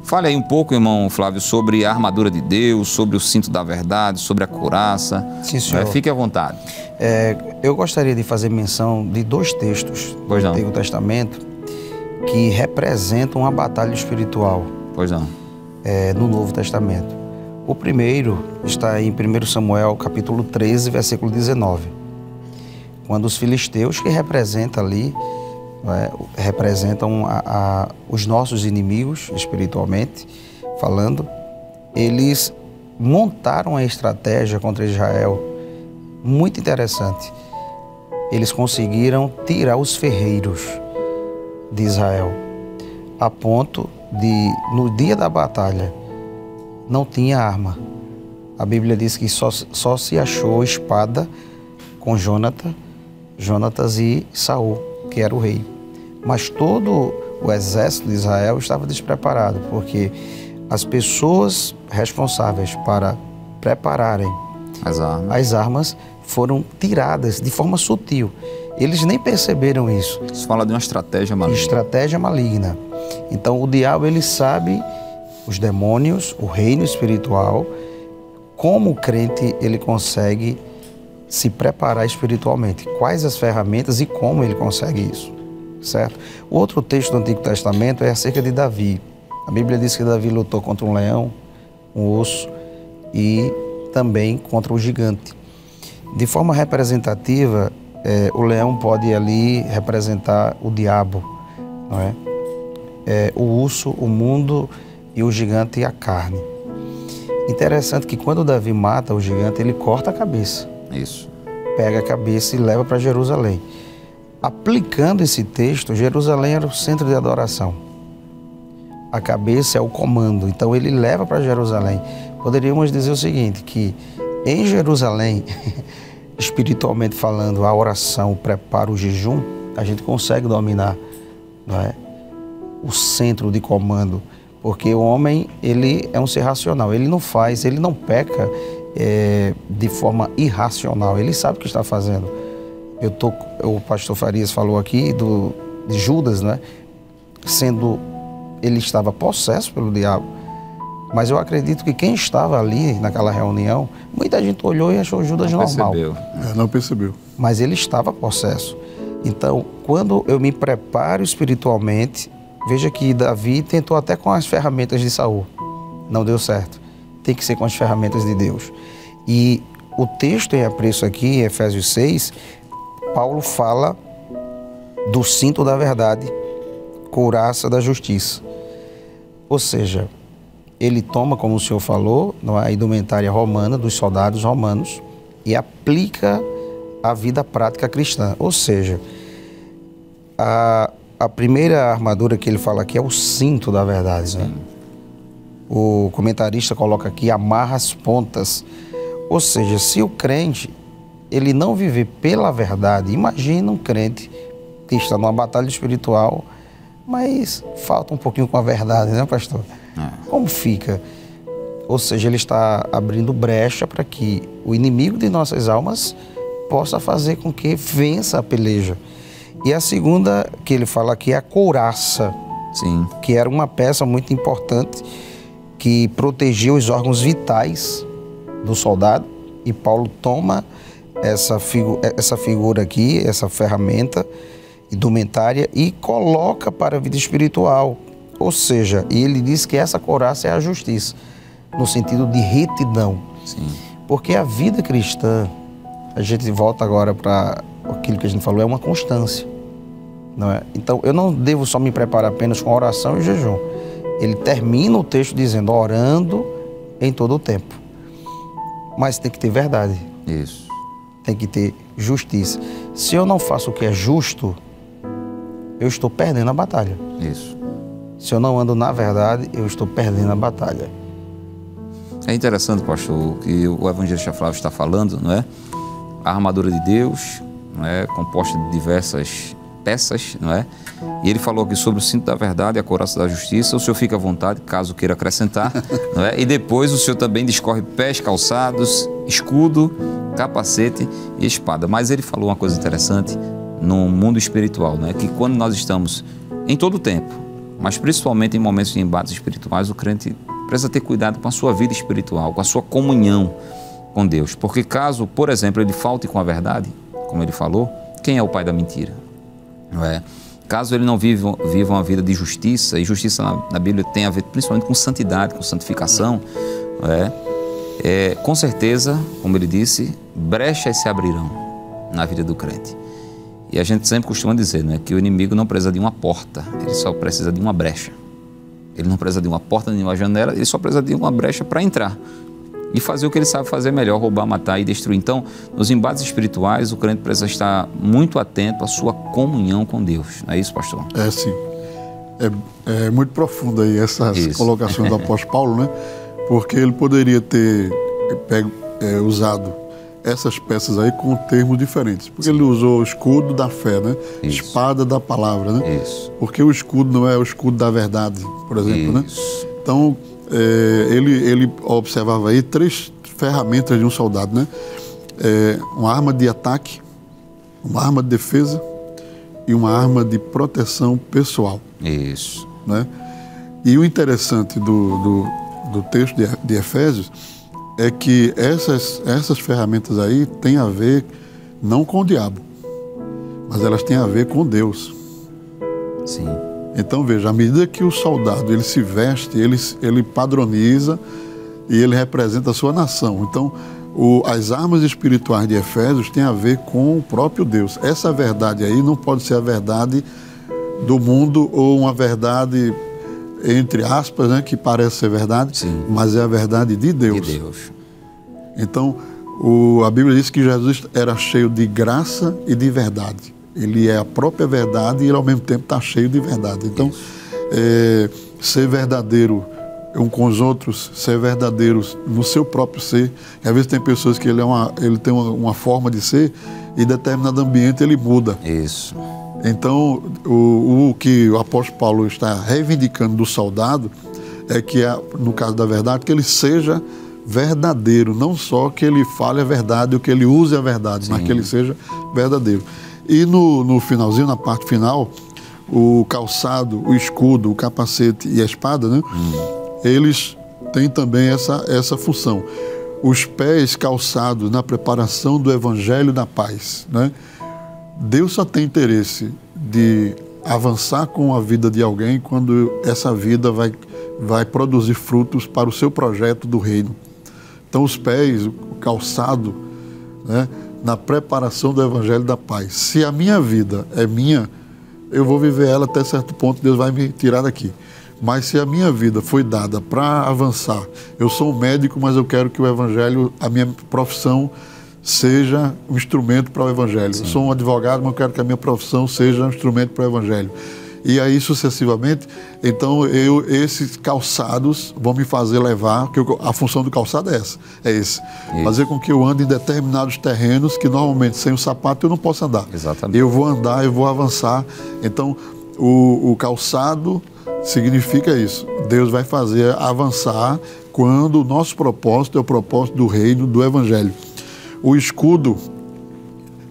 fale aí um pouco, irmão Flávio, sobre a armadura de Deus, sobre o cinto da verdade, sobre a couraça. Sim, senhor. Fique à vontade. Eu gostaria de fazer menção de 2 textos do Antigo Testamento que representam a batalha espiritual. Pois não. No Novo Testamento. O primeiro está em 1 Samuel, capítulo 13, versículo 19. Quando os filisteus, que representam ali, representam os nossos inimigos, espiritualmente falando, eles montaram a estratégia contra Israel muito interessante. Eles conseguiram tirar os ferreiros de Israel, a ponto de, no dia da batalha, não tinha arma. A Bíblia diz que só se achou espada com Jonatas e Saul, que era o rei. Mas todo o exército de Israel estava despreparado, porque as pessoas responsáveis para prepararem. As armas foram tiradas de forma sutil. Eles nem perceberam isso. Isso fala de uma estratégia maligna. Estratégia maligna. Então, o diabo, ele sabe os demônios, o reino espiritual, como o crente, ele consegue se preparar espiritualmente. Quais as ferramentas e como ele consegue isso, certo? O outro texto do Antigo Testamento é acerca de Davi. A Bíblia diz que Davi lutou contra um leão, um urso e também contra o gigante. De forma representativa, o leão pode ali representar o diabo, não é? O urso, o mundo, e o gigante, a carne. Interessante que quando Davi mata o gigante, ele corta a cabeça. Isso. Pega a cabeça e leva para Jerusalém. Aplicando esse texto, Jerusalém era o centro de adoração. A cabeça é o comando, então ele leva para Jerusalém. Poderíamos dizer o seguinte, que em Jerusalém, espiritualmente falando, a oração, o preparo, o jejum, a gente consegue dominar, não é? O centro de comando, porque o homem, ele é um ser racional, ele não peca de forma irracional, ele sabe o que está fazendo. O pastor Farias falou aqui de Judas, né? Ele estava possesso pelo diabo, mas eu acredito que quem estava ali naquela reunião, muita gente olhou e achou Judas normal. Não percebeu. Mas ele estava possesso. Então, quando eu me preparo espiritualmente, veja que Davi tentou até com as ferramentas de Saul. Não deu certo. Tem que ser com as ferramentas de Deus. E o texto em apreço aqui, em Efésios 6, Paulo fala do cinto da verdade, couraça da justiça. Ou seja, ele toma, como o senhor falou, a indumentária romana, dos soldados romanos, e aplica à vida prática cristã. Ou seja, a primeira armadura que ele fala aqui é o cinto da verdade, né? O comentarista coloca aqui, amarra as pontas. Ou seja, se o crente, ele não viver pela verdade, imagina um crente que está numa batalha espiritual, mas falta um pouquinho com a verdade, né, pastor? Como fica? Ou seja, ele está abrindo brecha para que o inimigo de nossas almas possa fazer com que vença a peleja. E a segunda que ele fala aqui é a couraça, sim, que era uma peça muito importante que protegia os órgãos vitais do soldado. E Paulo toma essa figura aqui, essa ferramenta indumentária, e coloca para a vida espiritual. Ou seja, ele diz que essa couraça é a justiça, no sentido de retidão. Sim. Porque a vida cristã, a gente volta agora para aquilo que a gente falou, é uma constância, não é? Então, eu não devo só me preparar apenas com oração e jejum. Ele termina o texto dizendo, orando em todo o tempo. Mas tem que ter verdade. Isso. Tem que ter justiça. Se eu não faço o que é justo, eu estou perdendo a batalha. Isso. Se eu não ando na verdade, eu estou perdendo a batalha. É interessante, pastor, o que o evangelista Flávio está falando, não é? A armadura de Deus, não é? Composta de diversas peças, não é? E ele falou aqui sobre o cinto da verdade e a couraça da justiça. O senhor fica à vontade, caso queira acrescentar, não é? E depois o senhor também discorre pés, calçados, escudo, capacete e espada. Mas ele falou uma coisa interessante no mundo espiritual, não é? Que quando nós estamos em todo o tempo, mas principalmente em momentos de embates espirituais, o crente precisa ter cuidado com a sua vida espiritual, com a sua comunhão com Deus. Porque caso, por exemplo, ele falte com a verdade, como ele falou, quem é o pai da mentira? Não é? Caso ele não viva uma vida de justiça, e justiça na Bíblia tem a ver principalmente com santidade, com santificação, não é? Com certeza, como ele disse, brechas se abrirão na vida do crente. E a gente sempre costuma dizer, né, que o inimigo não precisa de uma porta, ele só precisa de uma brecha. Ele não precisa de uma porta nem de uma janela, ele só precisa de uma brecha para entrar e fazer o que ele sabe fazer melhor, roubar, matar e destruir. Então, nos embates espirituais, o crente precisa estar muito atento à sua comunhão com Deus. Não é isso, pastor? É, sim. É muito profundo aí essas colocações do apóstolo Paulo, né? Porque ele poderia ter usado essas peças aí com termos diferentes. Porque ele usou o escudo da fé, né? Isso. Espada da palavra, né? Isso. Porque o escudo não é o escudo da verdade, por exemplo, isso, né? Então, ele observava aí 3 ferramentas de um soldado, né? Uma arma de ataque, uma arma de defesa e uma arma de proteção pessoal. Isso. Né? E o interessante do texto de Efésios é que essas ferramentas aí têm a ver não com o diabo, mas elas têm a ver com Deus. Sim. Então, veja, à medida que o soldado ele se veste, ele padroniza e ele representa a sua nação. Então, as armas espirituais de Efésios têm a ver com o próprio Deus. Essa verdade aí não pode ser a verdade do mundo ou uma verdade, entre aspas, né, que parece ser verdade, sim, mas é a verdade de Deus. De Deus. Então, a Bíblia diz que Jesus era cheio de graça e de verdade. Ele é a própria verdade e ele, ao mesmo tempo, está cheio de verdade. Então, ser verdadeiro um com os outros, ser verdadeiros no seu próprio ser. E, às vezes tem pessoas que ele tem uma forma de ser e em determinado ambiente ele muda. Isso. Então, o que o apóstolo Paulo está reivindicando do soldado é que, no caso da verdade, que ele seja verdadeiro, não só que ele fale a verdade ou que ele use a verdade, sim, mas que ele seja verdadeiro. E no finalzinho, na parte final, o calçado, o escudo, o capacete e a espada, né? Eles têm também essa função. Os pés calçados na preparação do evangelho da paz, né? Deus só tem interesse de avançar com a vida de alguém quando essa vida vai produzir frutos para o seu projeto do reino. Então, os pés, o calçado, né, na preparação do evangelho da paz. Se a minha vida é minha, eu vou viver ela até certo ponto, Deus vai me tirar daqui. Mas se a minha vida foi dada para avançar, eu sou um médico, mas eu quero que o evangelho, a minha profissão, seja um instrumento para o evangelho. Sim. Eu sou um advogado, mas eu quero que a minha profissão seja um instrumento para o evangelho. E aí, sucessivamente, então esses calçados vão me fazer levar, porque a função do calçado é esse. Isso. Fazer com que eu ande em determinados terrenos que normalmente sem o sapato eu não posso andar. Exatamente. Eu vou andar, eu vou avançar. Então, o calçado significa isso. Deus vai fazer avançar quando o nosso propósito é o propósito do reino, do evangelho. O escudo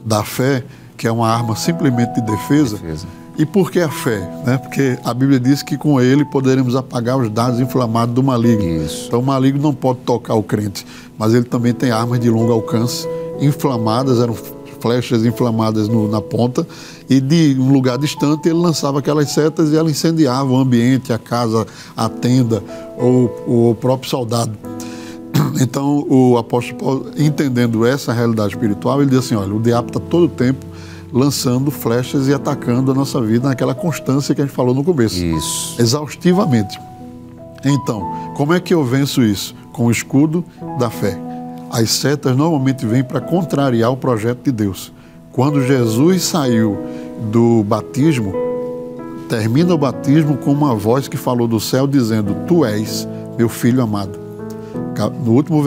da fé, que é uma arma simplesmente de defesa. E por que a fé? Né? Porque a Bíblia diz que com ele poderemos apagar os dardos inflamados do maligno. Isso. Então o maligno não pode tocar o crente, mas ele também tem armas de longo alcance, inflamadas, eram flechas inflamadas na ponta, e de um lugar distante ele lançava aquelas setas e ela incendiava o ambiente, a casa, a tenda, ou o próprio soldado. Então o apóstolo Paulo, entendendo essa realidade espiritual, ele diz assim, olha, o diabo está todo o tempo lançando flechas e atacando a nossa vida naquela constância que a gente falou no começo. Isso. Exaustivamente. Então, como é que eu venço isso? Com o escudo da fé. As setas normalmente vêm para contrariar o projeto de Deus. Quando Jesus saiu do batismo, termina o batismo com uma voz que falou do céu dizendo, tu és meu filho amado. No último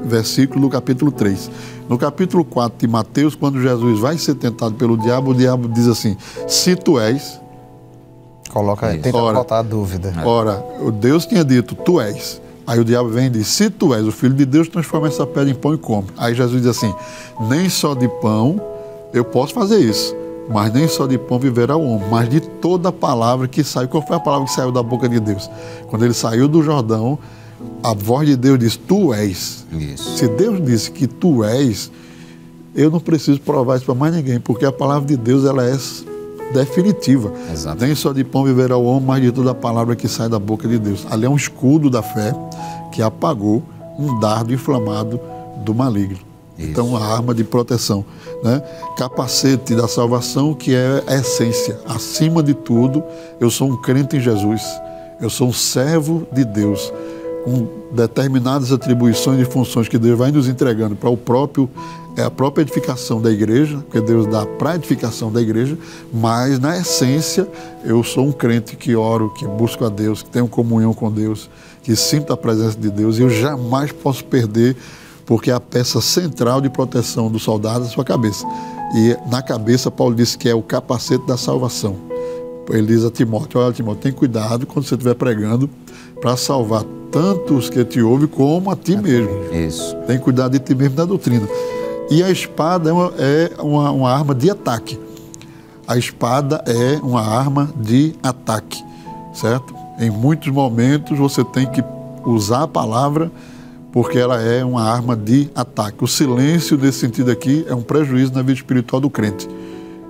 versículo do capítulo 3. No capítulo 4 de Mateus, quando Jesus vai ser tentado pelo diabo, o diabo diz assim, se tu és... Tenta botar a dúvida. Ora, Deus tinha dito, tu és. Aí o diabo vem e diz, se tu és o Filho de Deus, transforma essa pedra em pão e come. Aí Jesus diz assim, nem só de pão eu posso fazer isso, mas nem só de pão viverá o homem, mas de toda a palavra que saiu. Qual foi a palavra que saiu da boca de Deus? Quando ele saiu do Jordão, a voz de Deus diz, tu és. Isso. Se Deus disse que tu és, eu não preciso provar isso para mais ninguém, porque a palavra de Deus ela é definitiva. Exato. Nem só de pão viverá o homem, mas de toda a palavra que sai da boca de Deus. Ali é um escudo da fé que apagou um dardo inflamado do maligno. Isso. Então, uma arma de proteção, né? Capacete da salvação, que é a essência. Acima de tudo, eu sou um crente em Jesus. Eu sou um servo de Deus, com determinadas atribuições e funções que Deus vai nos entregando para a própria edificação da igreja, porque Deus dá para a edificação da igreja, mas na essência eu sou um crente que oro, que busco a Deus, que tenho comunhão com Deus, que sinto a presença de Deus, e eu jamais posso perder, porque é a peça central de proteção do soldado é a sua cabeça. E na cabeça Paulo disse que é o capacete da salvação. Ele diz a Timóteo: olha, Timóteo, tem cuidado quando você estiver pregando para salvar tanto os que te ouvem como a ti mesmo. Isso. Tem cuidado de ti mesmo da doutrina. E a espada é uma arma de ataque. A espada é uma arma de ataque, certo? Em muitos momentos você tem que usar a palavra porque ela é uma arma de ataque. O silêncio, nesse sentido aqui, é um prejuízo na vida espiritual do crente.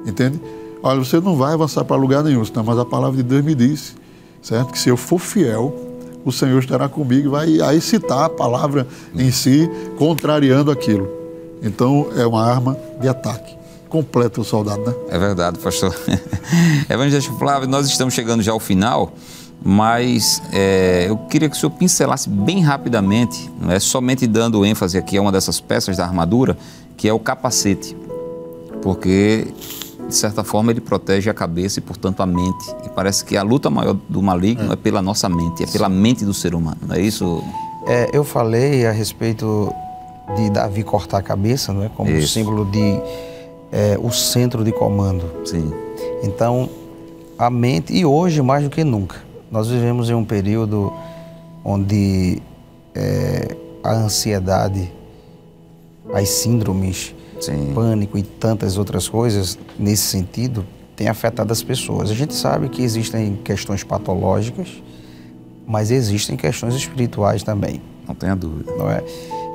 Entende? Olha, você não vai avançar para lugar nenhum, mas a palavra de Deus me disse, certo? Que se eu for fiel, o Senhor estará comigo e vai aí citar a palavra em si, contrariando aquilo. Então, é uma arma de ataque. Completa o soldado, né? É verdade, pastor. Evangelista Flávio, nós estamos chegando já ao final, mas eu queria que o senhor pincelasse bem rapidamente, não é somente dando ênfase aqui a uma dessas peças da armadura, que é o capacete, porque, de certa forma, ele protege a cabeça e, portanto, a mente. E parece que a luta maior do maligno é pela nossa mente, é pela mente do ser humano, não é isso? Eu falei a respeito de Davi cortar a cabeça, não é? Como Isso. símbolo de o centro de comando. Sim. Então, a mente, e hoje mais do que nunca, nós vivemos em um período onde a ansiedade, as síndromes, Sim. pânico e tantas outras coisas nesse sentido tem afetado as pessoas. A gente sabe que existem questões patológicas, mas existem questões espirituais também. Não tenha dúvida. Não é?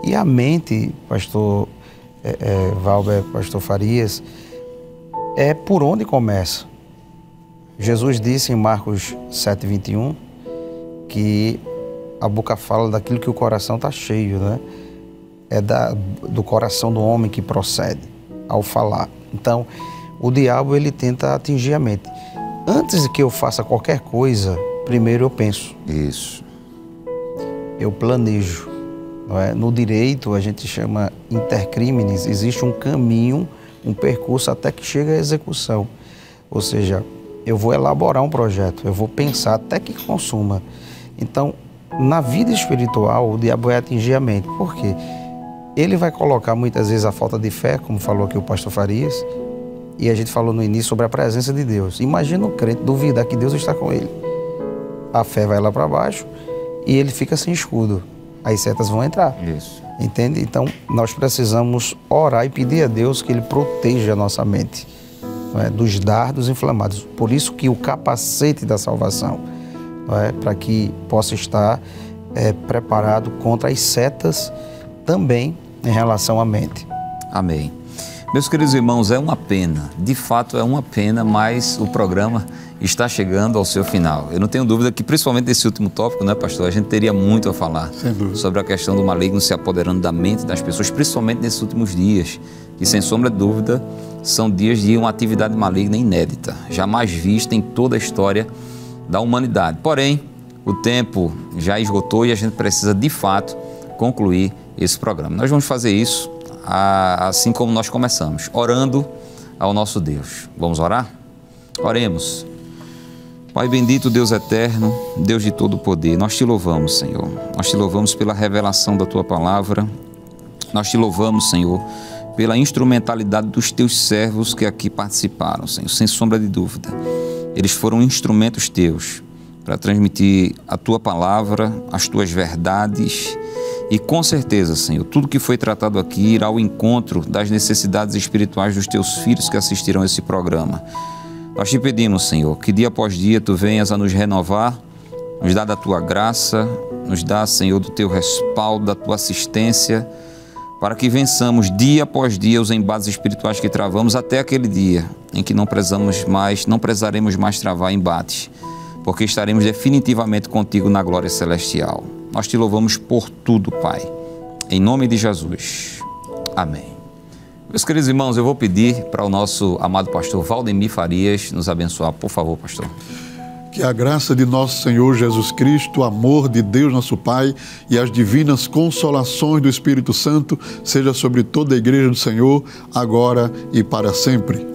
E a mente, pastor Valber, pastor Farias, é por onde começa. Jesus disse em Marcos 7:21 que a boca fala daquilo que o coração está cheio, né? É do coração do homem que procede ao falar. Então, o diabo, ele tenta atingir a mente. Antes de que eu faça qualquer coisa, primeiro eu penso. Isso. Eu planejo. Não é? No direito, a gente chama intercrimes, existe um caminho, um percurso até que chega à execução. Ou seja, eu vou elaborar um projeto, eu vou pensar até que consuma. Então, na vida espiritual, o diabo vai atingir a mente. Por quê? Ele vai colocar muitas vezes a falta de fé, como falou aqui o pastor Farias, e a gente falou no início sobre a presença de Deus. Imagina o crente duvidar que Deus está com ele. A fé vai lá para baixo e ele fica sem escudo. As setas vão entrar. Isso. Entende? Então, nós precisamos orar e pedir a Deus que Ele proteja a nossa mente, não é? Dos dardos inflamados. Por isso que o capacete da salvação, não é? Para que possa estar preparado contra as setas também em relação à mente. Amém. Meus queridos irmãos, é uma pena, de fato é uma pena, mas o programa está chegando ao seu final. Eu não tenho dúvida que, principalmente nesse último tópico, né, pastor, a gente teria muito a falar sobre a questão do maligno se apoderando da mente das pessoas, principalmente nesses últimos dias, que sem sombra de dúvida são dias de uma atividade maligna inédita, jamais vista em toda a história da humanidade. Porém, o tempo já esgotou e a gente precisa, de fato, concluir esse programa. Nós vamos fazer isso assim como nós começamos, orando ao nosso Deus. Vamos orar? Oremos. Pai bendito, Deus eterno, Deus de todo poder, nós te louvamos, Senhor. Nós te louvamos pela revelação da Tua palavra. Nós te louvamos, Senhor, pela instrumentalidade dos Teus servos que aqui participaram, Senhor, sem sombra de dúvida. Eles foram instrumentos Teus para transmitir a Tua palavra, as Tuas verdades. E com certeza, Senhor, tudo que foi tratado aqui irá ao encontro das necessidades espirituais dos Teus filhos que assistiram a esse programa. Nós te pedimos, Senhor, que dia após dia Tu venhas a nos renovar, nos dá da Tua graça, nos dá, Senhor, do Teu respaldo, da Tua assistência, para que vençamos dia após dia os embates espirituais que travamos até aquele dia em que não precisaremos mais travar embates, porque estaremos definitivamente contigo na glória celestial. Nós te louvamos por tudo, Pai. Em nome de Jesus. Amém. Meus queridos irmãos, eu vou pedir para o nosso amado pastor Valdemir Farias nos abençoar. Por favor, pastor. Que a graça de nosso Senhor Jesus Cristo, o amor de Deus nosso Pai e as divinas consolações do Espírito Santo seja sobre toda a igreja do Senhor, agora e para sempre.